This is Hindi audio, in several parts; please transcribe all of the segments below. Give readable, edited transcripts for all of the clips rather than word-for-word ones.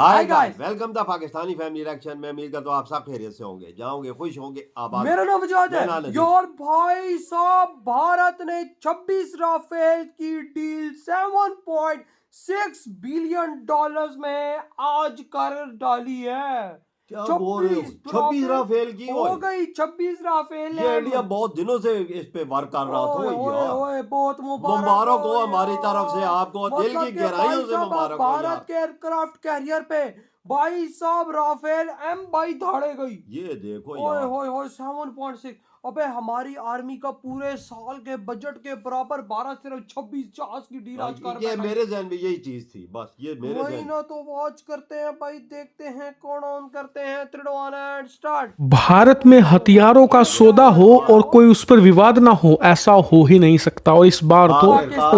Hi guys, welcome the Pakistani family reaction में। उम्मीद करता हूँ आप सब खैरियत से होंगे, जाओगे, खुश होंगे, आबाद। मेरा नाम वजाद है। मेरा नाम नजीब। यार भाई साहब, भारत ने 26 राफेल की डील 7.6 बिलियन डॉलर्स में आज कर डाली है। क्या बोल रहे हो? 26 राफेल की हो गई 26 राफेल। ये इंडिया बहुत दिनों से इस पे वर्क कर रहा था यार। ओए बहुत मुबारक हो हमारी तरफ से आपको, दिल की गहराइयों से मुबारक हो। भारत के एयरक्राफ्ट कैरियर पे भाई साहब राफेल M22 धाड़े गई। ये देखो ओए यार, होए होए 7.6। अबे हमारी आर्मी का पूरे साल के बजट के बराबर 12 सिर्फ 26 जहाज की डील आज कर ये मेरे जहन में यही चीज थी, बस ये मेरे जहन। महीना तो वॉच करते हैं भाई, देखते हैं कौन ऑन करते हैं। 3 एंड स्टार्ट। भारत में हथियारों का सौदा हो और कोई उस पर विवाद ना हो, ऐसा हो ही नहीं सकता। और इस बार तो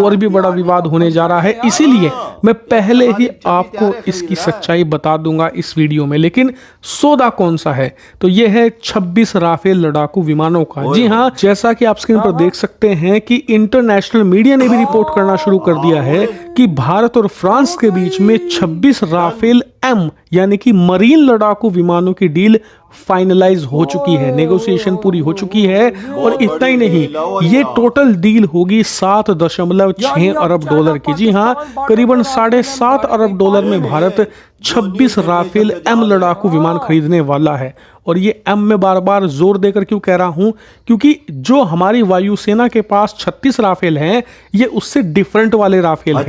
और भी बड़ा विवाद होने जा रहा है, इसीलिए मैं पहले ही आपको इसकी सच्चाई बता दूंगा इस वीडियो में। लेकिन सौदा कौन सा है? तो ये है 26 राफेल लड़ाकू विमानों का। जी हाँ, जैसा कि आप स्क्रीन पर देख सकते हैं कि इंटरनेशनल मीडिया ने भी रिपोर्ट करना शुरू कर दिया है कि भारत और फ्रांस के बीच में 26 राफेल M यानी कि मरीन लड़ाकू विमानों की डील फाइनलाइज हो चुकी है, नेगोशिएशन पूरी हो चुकी है। और इतना ही नहीं, ये टोटल डील होगी 7.6 अरब डॉलर की। जी हाँ, करीबन 7.5 अरब डॉलर में भारत 26 राफेल M लड़ाकू विमान खरीदने वाला है। और ये M में बार बार जोर देकर क्यों कह रहा हूं? क्योंकि जो हमारी वायुसेना के पास 36 राफेल हैं, ये उससे डिफरेंट वाले राफेल हैं।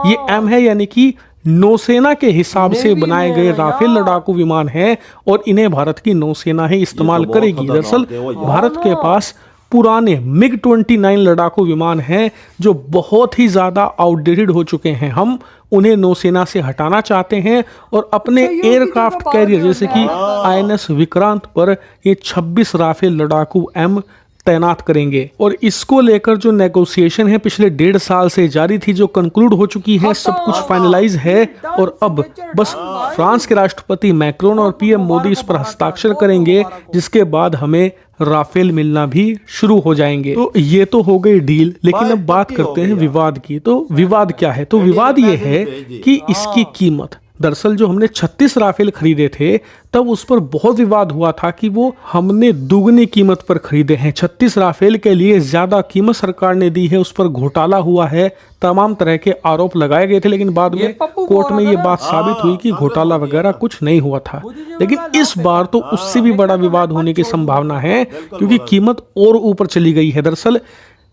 ये M है यानी कि नौसेना के हिसाब से बनाए गए राफेल लड़ाकू विमान हैं और इन्हें भारत की नौसेना ही इस्तेमाल करेगी। दरअसल भारत के पास पुराने MiG-29 लड़ाकू विमान हैं जो बहुत ही ज़्यादा आउटडेटेड हो चुके हैं। हम उन्हें नौसेना से हटाना चाहते हैं और अपने एयरक्राफ्ट कैरियर जैसे कि INS विक्रांत पर ये 26 राफेल लड़ाकू M तैनात करेंगे। और इसको लेकर जो नेगोशिएशन है पिछले 1.5 साल से जारी थी, जो कंक्लूड हो चुकी है, सब कुछ फाइनलाइज है। और अब बस फ्रांस के राष्ट्रपति मैक्रोन और PM मोदी इस पर हस्ताक्षर करेंगे, जिसके बाद हमें राफेल मिलना भी शुरू हो जाएंगे। तो ये तो हो गई डील, लेकिन अब बात करते हैं विवाद की। तो विवाद क्या है? तो विवाद ये है कि इसकी कीमत, दरअसल जो हमने 36 राफेल खरीदे थे तब उस पर बहुत विवाद हुआ था कि वो हमने दुगनी कीमत पर खरीदे हैं। 36 राफेल के लिए ज्यादा कीमत सरकार ने दी है, उस पर घोटाला हुआ है, तमाम तरह के आरोप लगाए गए थे। लेकिन बाद में कोर्ट में ये बात साबित हुई कि घोटाला वगैरह कुछ नहीं हुआ था। लेकिन इस बार तो उससे भी बड़ा विवाद होने की संभावना है, क्योंकि कीमत और ऊपर चली गई है। दरअसल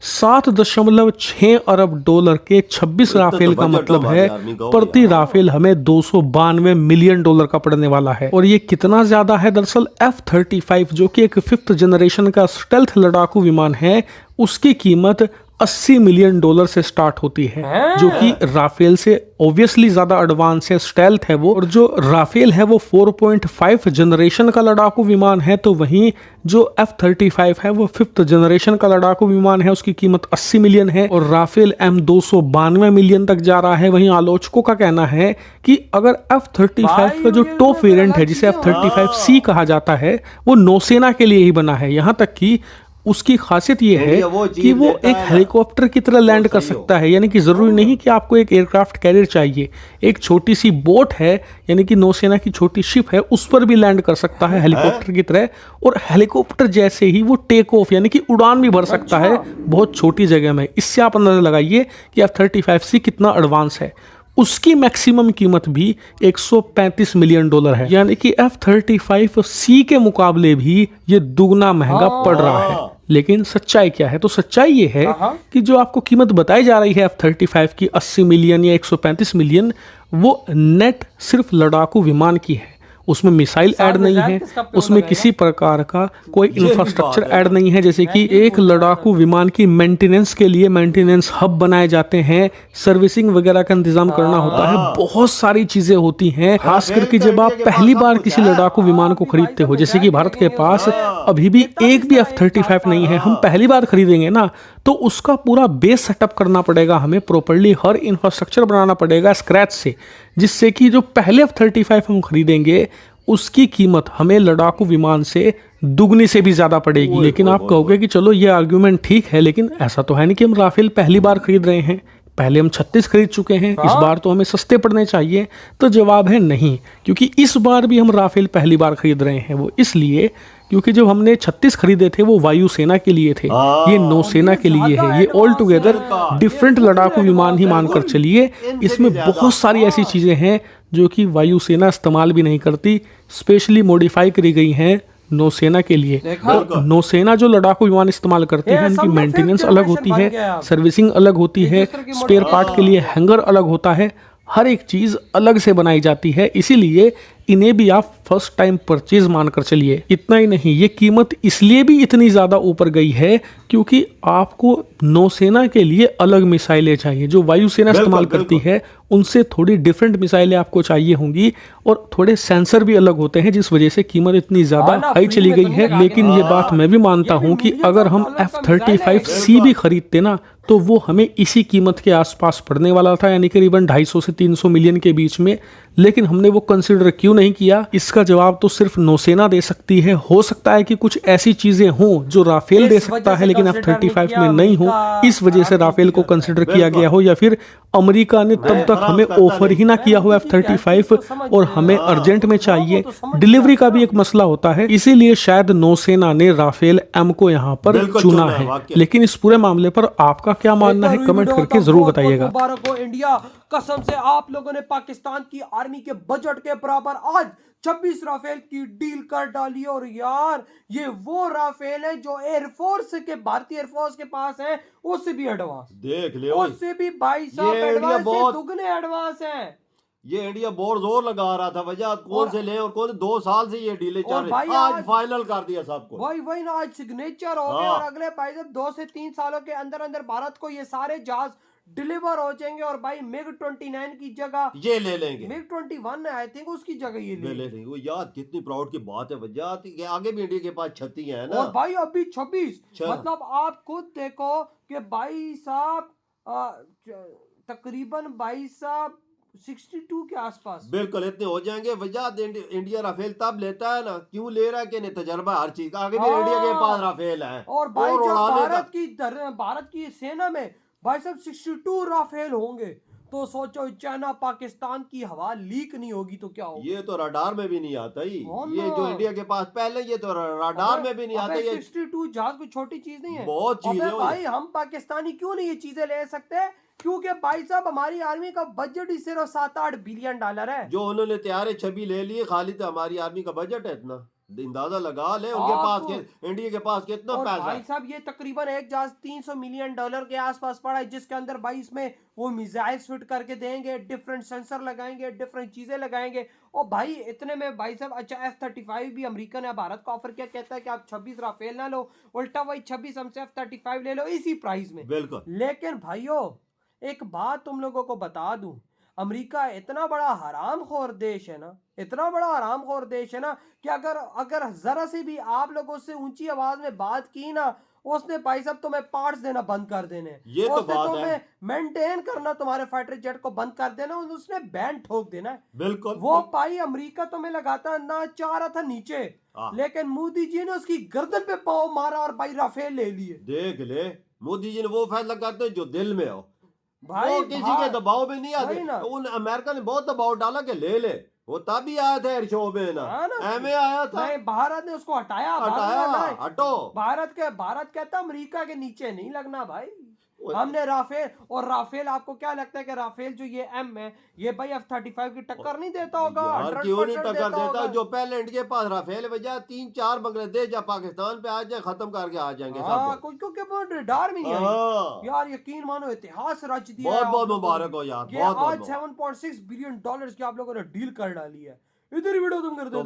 7.6 अरब डॉलर के 26 राफेल का मतलब है प्रति राफेल हमें 292 मिलियन डॉलर का पड़ने वाला है। और ये कितना ज्यादा है? दरअसल F-35 जो कि एक 5th जनरेशन का स्टेल्थ लड़ाकू विमान है, उसकी कीमत 80 मिलियन डॉलर से स्टार्ट होती है, जो कि राफेल से ऑब्वियसली ज्यादा एडवांस है, स्टेल्थ है वो। और जो राफेल है वो 4.5 जनरेशन का लड़ाकू विमान है, तो वहीं जो F-35 है वो 5th जनरेशन का लड़ाकू विमान है, उसकी कीमत 80 मिलियन है। और राफेल M 292 मिलियन तक जा रहा है। वहीं आलोचकों का कहना है कि अगर F-35 का जो टॉप वेरिएंट है, जिसे F-35C कहा जाता है, वो नौसेना के लिए ही बना है। यहां तक कि उसकी खासियत ये है कि वो एक हेलीकॉप्टर की तरह लैंड कर सकता है, यानी कि जरूरी नहीं कि आपको एक एयरक्राफ्ट कैरियर चाहिए। एक छोटी सी बोट है, यानी कि नौसेना की छोटी शिप है, उस पर भी लैंड कर सकता है हेलीकॉप्टर की तरह। और हेलीकॉप्टर जैसे ही वो टेक ऑफ यानी कि उड़ान भी भर सकता है बहुत छोटी जगह में। इससे आप अंदाजा लगाइए कि F-35C कितना एडवांस है। उसकी मैक्सिमम कीमत भी 135 मिलियन डॉलर है, यानी कि F-35C के मुकाबले भी ये दुगना महंगा पड़ रहा है। लेकिन सच्चाई क्या है? तो सच्चाई ये है कि जो आपको कीमत बताई जा रही है F-35 की 80 मिलियन या 135 मिलियन, वो नेट सिर्फ लड़ाकू विमान की है। उसमें मिसाइल ऐड नहीं है, उसमें किसी प्रकार का कोई इंफ्रास्ट्रक्चर ऐड नहीं है। जैसे कि एक लड़ाकू विमान की मेंटेनेंस के लिए मेंटेनेंस हब बनाए जाते हैं, सर्विसिंग वगैरह का इंतजाम करना होता है, बहुत सारी चीजें होती हैं। खास करके जब आप पहली बार किसी लड़ाकू विमान को खरीदते हो, जैसे कि भारत के पास अभी भी एक भी F-35 नहीं है, हम पहली बार खरीदेंगे ना, तो उसका पूरा बेस सेटअप करना पड़ेगा हमें, प्रॉपर्ली हर इंफ्रास्ट्रक्चर बनाना पड़ेगा स्क्रैच से, जिससे कि जो पहले F-35 हम खरीदेंगे उसकी कीमत हमें लड़ाकू विमान से दुगनी से भी ज्यादा पड़ेगी। लेकिन आप कहोगे कि चलो ये आर्ग्यूमेंट ठीक है, लेकिन ऐसा तो है नहीं कि हम राफेल पहली बार खरीद रहे हैं। पहले हम 36 खरीद चुके हैं, इस बार तो हमें सस्ते पड़ने चाहिए। तो जवाब है नहीं, क्योंकि इस बार भी हम राफेल पहली बार खरीद रहे हैं। वो इसलिए क्योंकि जब हमने 36 खरीदे थे वो वायुसेना के लिए थे, ये नौसेना के लिए है। ये ऑल टुगेदर डिफरेंट लड़ाकू विमान ही मानकर चलिए। इसमें बहुत सारी ऐसी चीज़ें हैं जो कि वायुसेना इस्तेमाल भी नहीं करती, स्पेशली मॉडिफाई करी गई हैं नौसेना के लिए। नौसेना जो लड़ाकू विमान इस्तेमाल करते हैं उनकी मेंटेनेंस अलग होती है, सर्विसिंग अलग होती है, स्पेयर पार्ट के लिए हैंगर अलग होता है, हर एक चीज़ अलग से बनाई जाती है। इसीलिए इन्हें भी आप फर्स्ट टाइम परचेज मानकर चलिए। इतना ही नहीं, ये कीमत इसलिए भी इतनी ज़्यादा ऊपर गई है क्योंकि आपको नौसेना के लिए अलग मिसाइलें चाहिए। जो वायुसेना इस्तेमाल करती है उनसे थोड़ी डिफरेंट मिसाइलें आपको चाहिए होंगी, और थोड़े सेंसर भी अलग होते हैं, जिस वजह से कीमत इतनी ज़्यादा हाई चली गई है। लेकिन ये बात मैं भी मानता हूँ कि अगर हम F-35C भी खरीदते ना तो वो हमें इसी कीमत के आसपास पड़ने वाला था, यानी करीबन 250 से 300 मिलियन के बीच में। लेकिन हमने वो कंसिडर क्यों नहीं किया, इसका जवाब तो सिर्फ नौसेना दे सकती है। हो सकता है कि कुछ ऐसी चीजें हों जो राफेल दे सकता है लेकिन F-35 में नहीं हो, इस वजह से राफेल को कंसिडर किया गया हो, या फिर अमेरिका ने तब तक हमें ऑफर ही ना किया हो F-35 और हमें अर्जेंट में चाहिए। डिलीवरी का भी एक मसला होता है, इसीलिए शायद नौसेना ने राफेल M को यहाँ पर चुना है। लेकिन इस पूरे मामले पर आपका क्या मानना है, कमेंट करके जरूर बताइएगा। मुबारक हो इंडिया, कसम से आप लोगों ने पाकिस्तान की आर्मी के बजट के बराबर आज 26 राफेल की डील कर डाली। और यार ये वो राफेल है जो एयरफोर्स के, भारतीय एयरफोर्स के पास है, उससे भी एडवांस, देख ले उससे भी भाई साहब एडवांस से दुगने एडवांस है। ये इंडिया बहुत जोर लगा रहा था, वजह कौन से ले और कौन 2 साल से ये डीले चल रही, आज फाइनल कर दिया सबको। वही ना, आज सिग्नेचर हो गया और अगले भाई साहब 2 से 3 सालों के अंदर अंदर भारत को ये सारे जहाज डिलीवर हो जाएंगे। और भाई MiG-29 की जगह ये ले लेंगे, MiG-21 आई थिंक उसकी जगह ये ले लेंगे। वो याद कितनी प्राउड की बात है, वजह आगे भी इंडिया के पास 36 है ना, और भाई अभी 26। मतलब आप खुद देखो कि भाई साहब तकरीबन भाई साहब 62 के आसपास बिल्कुल इतने हो जाएंगे। वजह इंडिया राफेल तब लेता है ना, क्यों ले रहा है कि नहीं, तजर्बा हर चीज का। आगे भी इंडिया के पास राफेल है। और भाई जब भारत की सेना में भाई साहब 62 राफेल होंगे तो सोचो चाइना पाकिस्तान की हवा लीक नहीं होगी तो क्या होगा। ये तो रडार में भी नहीं आता ही, ये जो इंडिया के पास पहले, ये तो रडार में भी नहीं आता। ये 62 जहाज कोई छोटी चीज नहीं है, बहुत चीजें भाई। हम पाकिस्तानी क्यों नहीं ये चीजें ले सकते, क्योंकि भाई साहब हमारी आर्मी का बजट ही सिर्फ 7-8 बिलियन डॉलर है। जो उन्होंने तैयार 26 ले लिए खाली, तो हमारी आर्मी का बजट है इतना, अंदाजा लगा ले उनके पास इंडिया के पास कितना पैसा। भाई साहब ये तकरीबन एक जहाज 300 मिलियन डॉलर के आसपास पड़ा है, जिसके अंदर भाई इसमें वो मिसाइल फिट करके देंगे, डिफरेंट सेंसर लगाएंगे, डिफरेंट चीजें लगाएंगे। और भाई इतने में भाई साहब अच्छा F-35 भी अमेरिका ने भारत को ऑफर किया, कहता है कि आप 26 राफेल ना लो, उल्टा वही 26 हमसे F-35 ले लो इसी प्राइस में। बिल्कुल। लेकिन भाइयों एक बात तुम लोगों को बता दूं, अमेरिका इतना बड़ा हरामखोर देश है ना, इतना बड़ा हरामखोर देश है ना, कि अगर जरा से भी आप लोगों से ऊंची आवाज में बात की ना, उसने भाई साहब तुम्हें पार्ट्स देना बंद कर देने, ये तो बात तुम्हें मेंटेन करना, तुम्हारे फाइटर जेट को बंद कर देना, उसने बैन ठोक देना है। बिल्कुल। वो भाई अमेरिका तुम्हें लगाता ना चाह रहा था नीचे, लेकिन मोदी जी ने उसकी गर्दन पे पांव मारा और भाई राफेल ले लिए। देख ले, मोदी जी ने वो फैसला करते जो दिल में हो भाई, वो किसी के दबाव में नहीं आते। उन अमेरिका ने बहुत दबाव डाला कि ले ले, वो तभी आया था एयर शो में ना, एमए आया था। भारत ने उसको हटाया, हटो। भारत कहता अमेरिका के नीचे नहीं लगना भाई। हमने राफेल, और राफेल आपको क्या लगता है कि राफेल जो ये M है ये भाई F-35 की टक्कर नहीं देता होगा? क्यों नहीं टक्कर देता? जो पहले इंडिया के पास राफेल वजह 3-4 बांग्लादेश या पाकिस्तान पे आ जाए, खत्म करके आ जाएंगे सबको, क्योंकि वो रडार में नहीं है। यार यकीन मानो इतिहास रच दिया। बहुत बहुत मुबारक हो यार, आज $7.6 बिलियन की आप लोगों ने डील कर डाली है। इधर वीडियो तुम कर दो।